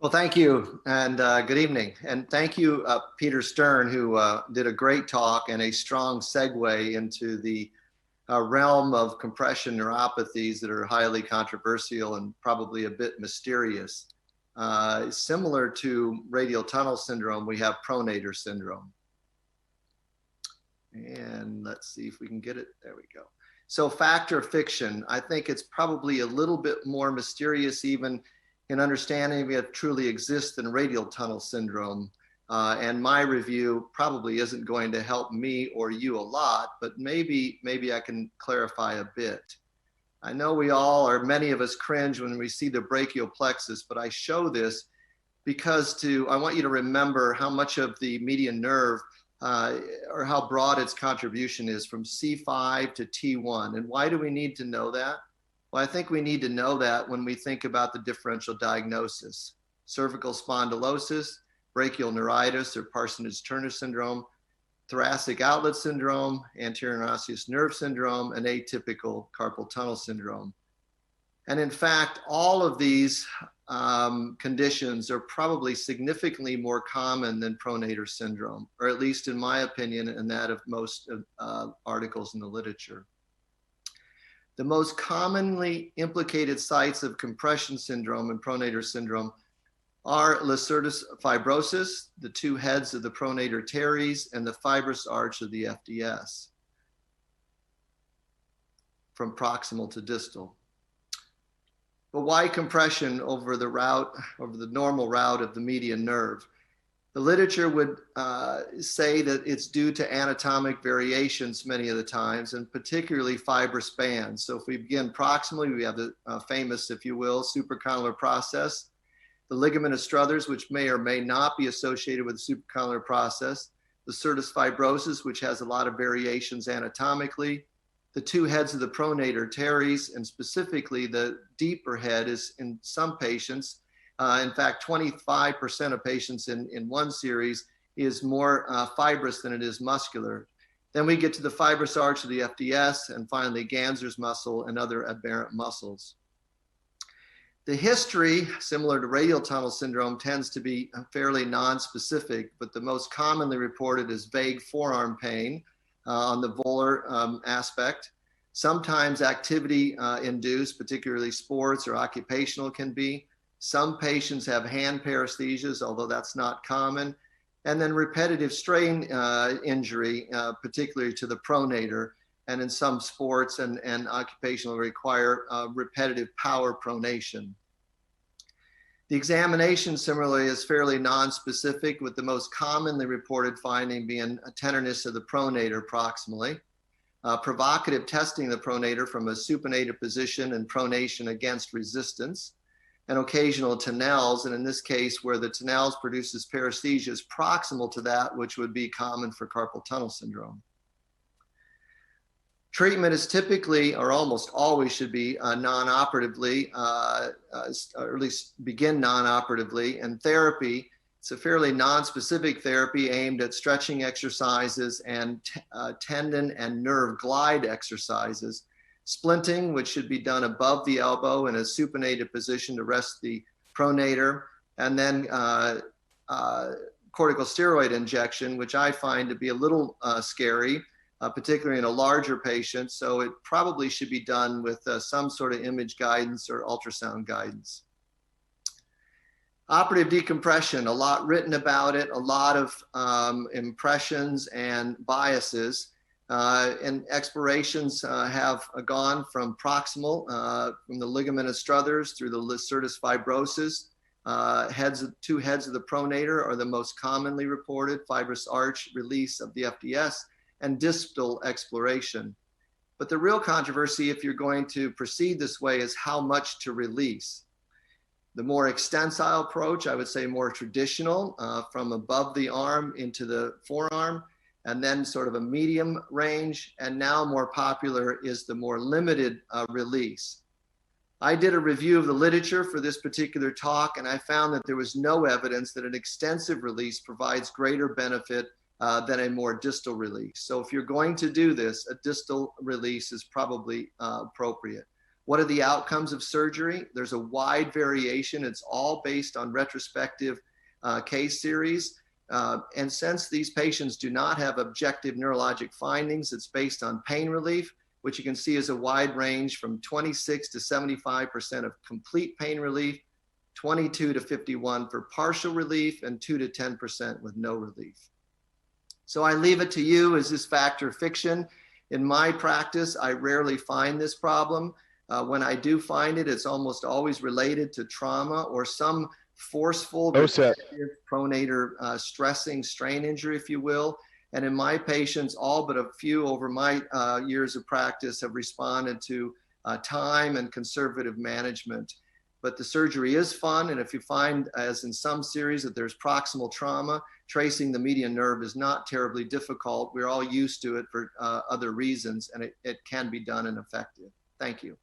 Well, thank you, and good evening. And thank you, Peter Stern, who did a great talk and a strong segue into the realm of compression neuropathies that are highly controversial and probably a bit mysterious. Similar to radial tunnel syndrome, we have pronator syndrome. And let's see if we can get it. There we go. So fact or fiction, I think it's probably a little bit more mysterious even in understanding if it truly exists than radial tunnel syndrome. And my review probably isn't going to help me or you a lot, but maybe I can clarify a bit. I know we all, or many of us, cringe when we see the brachial plexus, but I show this because I want you to remember how much of the median nerve or how broad its contribution is from C5 to T1. And why do we need to know that? Well, I think we need to know that when we think about the differential diagnosis: cervical spondylosis, brachial neuritis or Parsonage-Turner syndrome, thoracic outlet syndrome, anterior osseous nerve syndrome, and atypical carpal tunnel syndrome. And in fact, all of these conditions are probably significantly more common than pronator syndrome, or at least in my opinion, and that of most articles in the literature. The most commonly implicated sites of compression syndrome and pronator syndrome are lacertus fibrosus, the two heads of the pronator teres, and the fibrous arch of the FDS, from proximal to distal. But why compression over the normal route of the median nerve? The literature would say that it's due to anatomic variations many of the times, and particularly fibrous bands. So if we begin proximally, we have the famous, if you will, supracondylar process, the ligament of Struthers, which may or may not be associated with the supracondylar process, the lacertus fibrosus, which has a lot of variations anatomically, the two heads of the pronator teres, and specifically the deeper head is in some patients. In fact, 25% of patients in one series is more fibrous than it is muscular. Then we get to the fibrous arch of the FDS, and finally Ganser's muscle and other aberrant muscles. The history, similar to radial tunnel syndrome, tends to be fairly nonspecific, but the most commonly reported is vague forearm pain on the volar aspect. Sometimes activity induced, particularly sports or occupational, can be. Some patients have hand paresthesias, although that's not common. And then repetitive strain injury, particularly to the pronator, and in some sports and occupational require repetitive power pronation. The examination similarly is fairly nonspecific, with the most commonly reported finding being a tenderness of the pronator proximally, provocative testing of the pronator from a supinated position and pronation against resistance, and occasional tenelles, and in this case where the tenelles produces paresthesia is proximal to that, which would be common for carpal tunnel syndrome. Treatment is typically, or almost always should be, non-operatively, or at least begin non-operatively, and therapy, it's a fairly non-specific therapy aimed at stretching exercises and tendon and nerve glide exercises. Splinting, which should be done above the elbow in a supinated position to rest the pronator, and then corticosteroid injection, which I find to be a little scary, particularly in a larger patient. So it probably should be done with some sort of image guidance or ultrasound guidance. Operative decompression, a lot written about it, a lot of impressions and biases. And explorations have gone from proximal, from the ligament of Struthers through the lacertus fibrosus. Two heads of the pronator are the most commonly reported, fibrous arch release of the FDS, and distal exploration. But the real controversy, if you're going to proceed this way, is how much to release. The more extensile approach, I would say more traditional, from above the arm into the forearm, and then sort of a medium range, and now more popular is the more limited release. I did a review of the literature for this particular talk, and I found that there was no evidence that an extensive release provides greater benefit than a more distal release. So if you're going to do this, a distal release is probably appropriate. What are the outcomes of surgery? There's a wide variation. It's all based on retrospective case series. And since these patients do not have objective neurologic findings, it's based on pain relief, which you can see is a wide range from 26 to 75% of complete pain relief, 22 to 51 for partial relief, and 2 to 10% with no relief. So I leave it to you. Is this fact or fiction? In my practice, I rarely find this problem. When I do find it, it's almost always related to trauma or some forceful pronator stressing strain injury, if you will. And in my patients, all but a few over my years of practice have responded to time and conservative management. But the surgery is fun. And if you find, as in some series, that there's proximal trauma, tracing the median nerve is not terribly difficult. We're all used to it for other reasons, and it can be done and effective. Thank you.